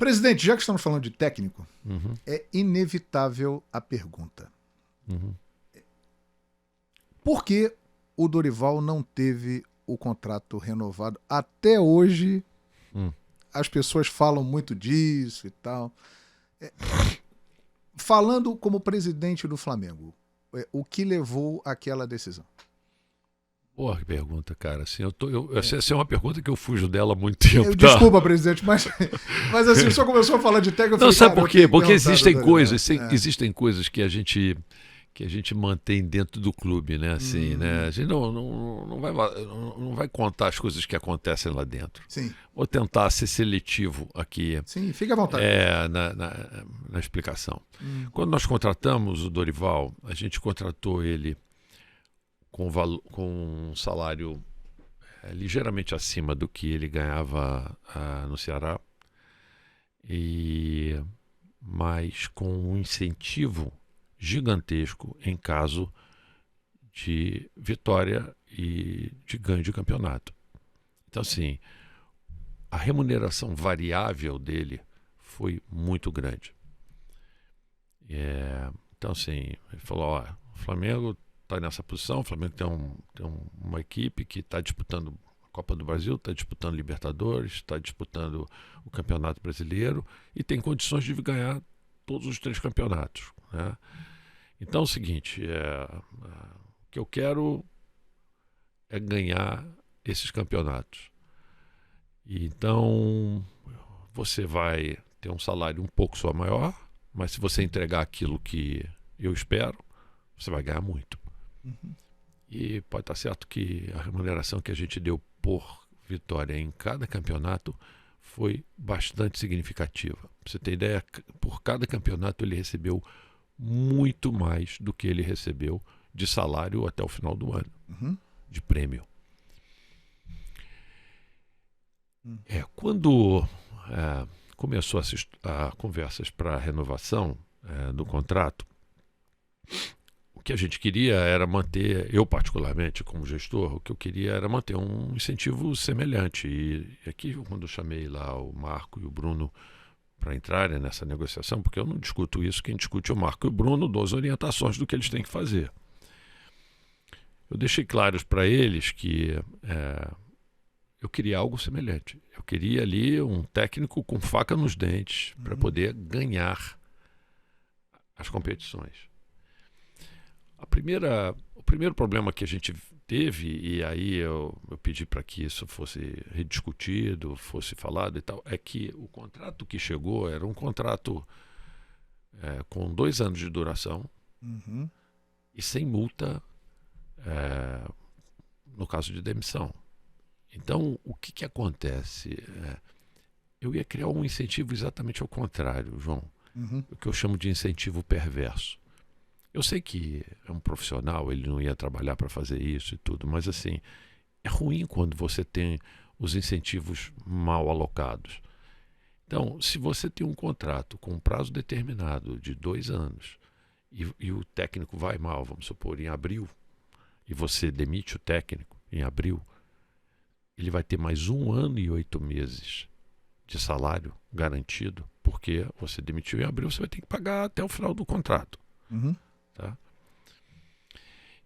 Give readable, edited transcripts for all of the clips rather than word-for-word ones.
Presidente, já que estamos falando de técnico, Uhum, é inevitável a pergunta. uhum. Por que o Dorival não teve o contrato renovado? Até hoje, Hum. as pessoas falam muito disso e tal. Falando como presidente do Flamengo, o que levou àquela decisão? Boa pergunta, cara. Assim, essa é uma pergunta que eu fujo dela há muito tempo, tá? Desculpa, presidente, mas assim, o senhor começou a falar de técnico, eu Não, falei, sabe cara, por eu quê? tenho que Porque perguntar existem do Dorival. coisas, existem coisas que a gente mantém dentro do clube, né? Assim, né? A gente não vai contar as coisas que acontecem lá dentro. Sim, Vou tentar ser seletivo aqui sim, fique à vontade. na explicação. Quando nós contratamos o Dorival, a gente contratou ele com um salário ligeiramente acima do que ele ganhava no Ceará, mas com um incentivo gigantesco em caso de vitória e de ganho de campeonato. Então, assim, a remuneração variável dele foi muito grande. Então, assim, ele falou, ó, o Flamengo está nessa posição, o Flamengo tem uma equipe que está disputando a Copa do Brasil, está disputando Libertadores, está disputando o Campeonato Brasileiro e tem condições de ganhar todos os 3 campeonatos, né? Então é o seguinte, o que eu quero é ganhar esses campeonatos. E então você vai ter um salário um pouco só maior, mas se você entregar aquilo que eu espero, você vai ganhar muito. E pode estar certo que a remuneração que a gente deu por vitória em cada campeonato foi bastante significativa. Pra você ter ideia, por cada campeonato ele recebeu muito mais do que ele recebeu de salário até o final do ano, de prêmio. Quando começou a conversas para a renovação do contrato, o que a gente queria era manter, eu particularmente como gestor, o que eu queria era manter um incentivo semelhante. E aqui, quando eu chamei lá o Marco e o Bruno para entrarem nessa negociação, porque eu não discuto isso, quem discute é o Marco e o Bruno, dou as orientações do que eles têm que fazer. Eu deixei claros para eles que eu queria algo semelhante. Eu queria ali um técnico com faca nos dentes para poder ganhar as competições. O primeiro problema que a gente teve, e aí eu pedi para que isso fosse rediscutido, fosse falado e tal, é que o contrato que chegou era um contrato com 2 anos de duração e sem multa no caso de demissão. Então, o que acontece? Eu ia criar um incentivo exatamente ao contrário, João. O que eu chamo de incentivo perverso. Eu sei que é um profissional, ele não ia trabalhar para fazer isso e tudo, mas assim, é ruim quando você tem os incentivos mal alocados. Então, se você tem um contrato com um prazo determinado de 2 anos e o técnico vai mal, vamos supor, em abril, e você demite o técnico em abril, ele vai ter mais 1 ano e 8 meses de salário garantido, porque você demitiu em abril, você vai ter que pagar até o final do contrato. Tá?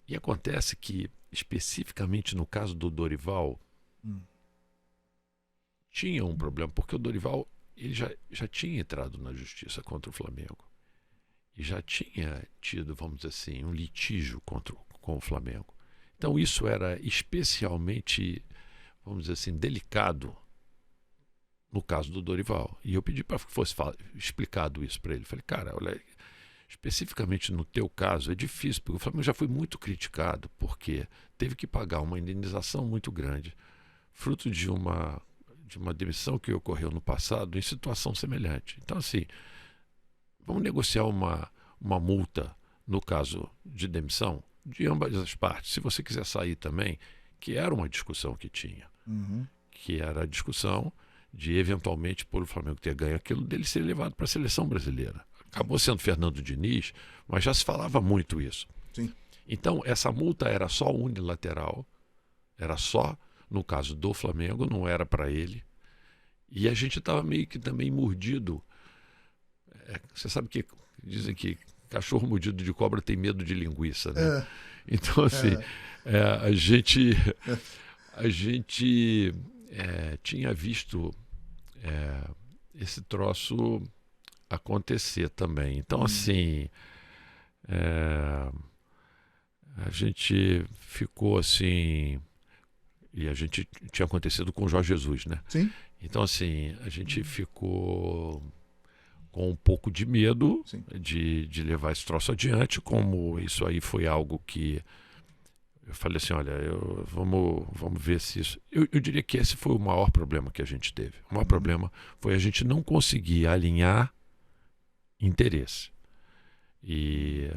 E acontece que, especificamente no caso do Dorival, tinha um problema, porque o Dorival ele já tinha entrado na justiça contra o Flamengo e já tinha tido, vamos dizer assim, um litígio com o Flamengo. Então isso era especialmente, vamos dizer assim, delicado no caso do Dorival. E eu pedi para que fosse explicado isso para ele. Falei, cara, olha, especificamente no teu caso é difícil, porque o Flamengo já foi muito criticado, porque teve que pagar uma indenização muito grande, fruto de uma demissão que ocorreu no passado em situação semelhante. Então, assim, vamos negociar uma multa no caso de demissão de ambas as partes. Se você quiser sair também, que era uma discussão que tinha, que era a discussão de, eventualmente, por o Flamengo ter ganho aquilo, dele ser levado para a seleção brasileira. Acabou sendo Fernando Diniz, mas já se falava muito isso. Sim. Então, essa multa era só unilateral, era só no caso do Flamengo, não era para ele. E a gente estava meio que também mordido. Você sabe que dizem que cachorro mordido de cobra tem medo de linguiça, né? Então, assim, a gente tinha visto esse troço acontecer também. Então, assim, a gente ficou assim... E a gente tinha acontecido com o Jorge Jesus, né? Sim. Então, assim, a gente ficou com um pouco de medo de levar esse troço adiante, como isso aí foi algo que eu falei assim, olha, vamos ver se isso... Eu diria que esse foi o maior problema que a gente teve. O maior problema foi a gente não conseguir alinhar interesse. E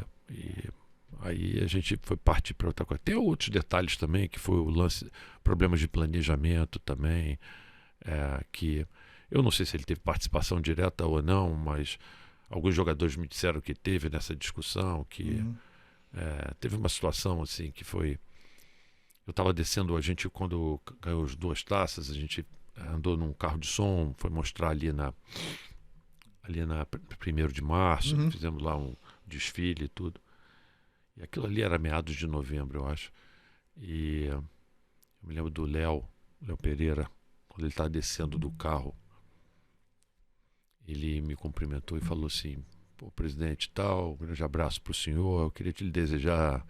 aí a gente foi partir para outra coisa. Tem outros detalhes também, que foi o lance, problemas de planejamento também, que eu não sei se ele teve participação direta ou não, mas alguns jogadores me disseram que teve nessa discussão, que teve uma situação assim que foi... Eu estava descendo, a gente quando ganhou as 2 taças, a gente andou num carro de som, foi mostrar ali na 1º de março, fizemos lá um desfile e tudo. E aquilo ali era meados de novembro, eu acho. E eu me lembro do Léo Pereira, quando ele estava descendo do carro, ele me cumprimentou e falou assim, pô, presidente tal, um grande abraço para o senhor, eu queria te desejar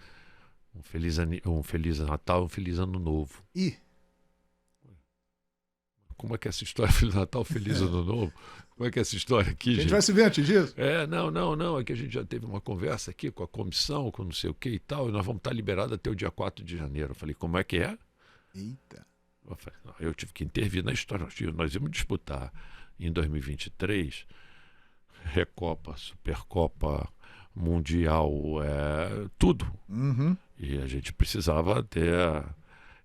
um feliz Natal, um feliz Ano Novo. Ih! Como é que é essa história, Feliz Natal, Feliz Ano Novo? Como é que é essa história aqui, gente? A gente vai se ver antes disso? Não, é que a gente já teve uma conversa aqui com a comissão, com não sei o que e tal, e nós vamos estar liberados até o dia 4 de janeiro. Eu falei, como é que é? Eita! Eu tive que intervir na história. Nós íamos disputar em 2023 Recopa, Supercopa, Mundial, tudo. E a gente precisava ter...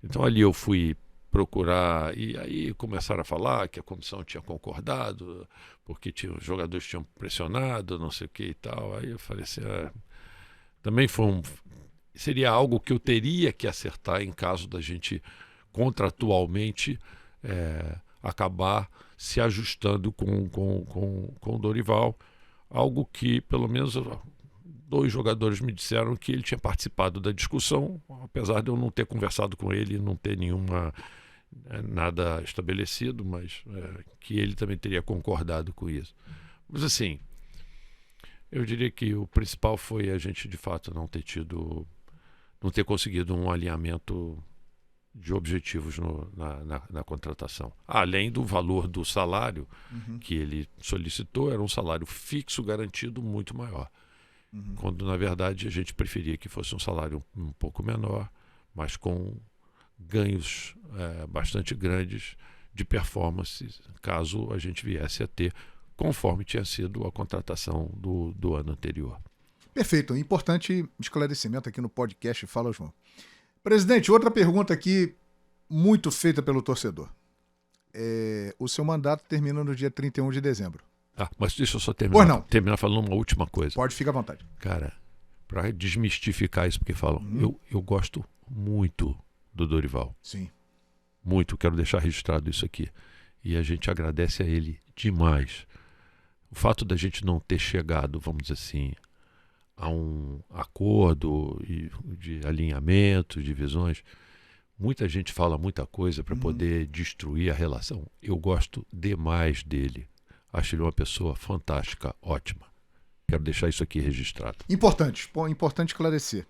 Então ali eu fui procurar, e aí começaram a falar que a comissão tinha concordado, porque os jogadores tinham pressionado, não sei o que e tal. Aí eu falei assim, também seria algo que eu teria que acertar em caso da gente contratualmente acabar se ajustando com o Dorival, algo que pelo menos 2 jogadores me disseram que ele tinha participado da discussão, apesar de eu não ter conversado com ele, não ter nada estabelecido, mas que ele também teria concordado com isso. Mas assim, eu diria que o principal foi a gente de fato não ter conseguido um alinhamento de objetivos na contratação. Além do valor do salário que ele solicitou, era um salário fixo garantido muito maior. Quando na verdade a gente preferia que fosse um salário um pouco menor, mas com ganhos bastante grandes de performance, caso a gente viesse a ter, conforme tinha sido a contratação do ano anterior. Perfeito, importante esclarecimento aqui no podcast Fala João. Presidente, outra pergunta aqui muito feita pelo torcedor. O seu mandato termina no dia 31 de dezembro. Mas deixa eu só terminar falando uma última coisa. Pode, ficar à vontade. Cara, para desmistificar isso, porque falam, eu gosto muito do Dorival. Sim. Muito, quero deixar registrado isso aqui. E a gente agradece a ele demais. O fato da gente não ter chegado, vamos dizer assim, a um acordo de alinhamento, de visões, muita gente fala muita coisa para poder destruir a relação. Eu gosto demais dele. Acho ele uma pessoa fantástica, ótima. Quero deixar isso aqui registrado. Importante esclarecer.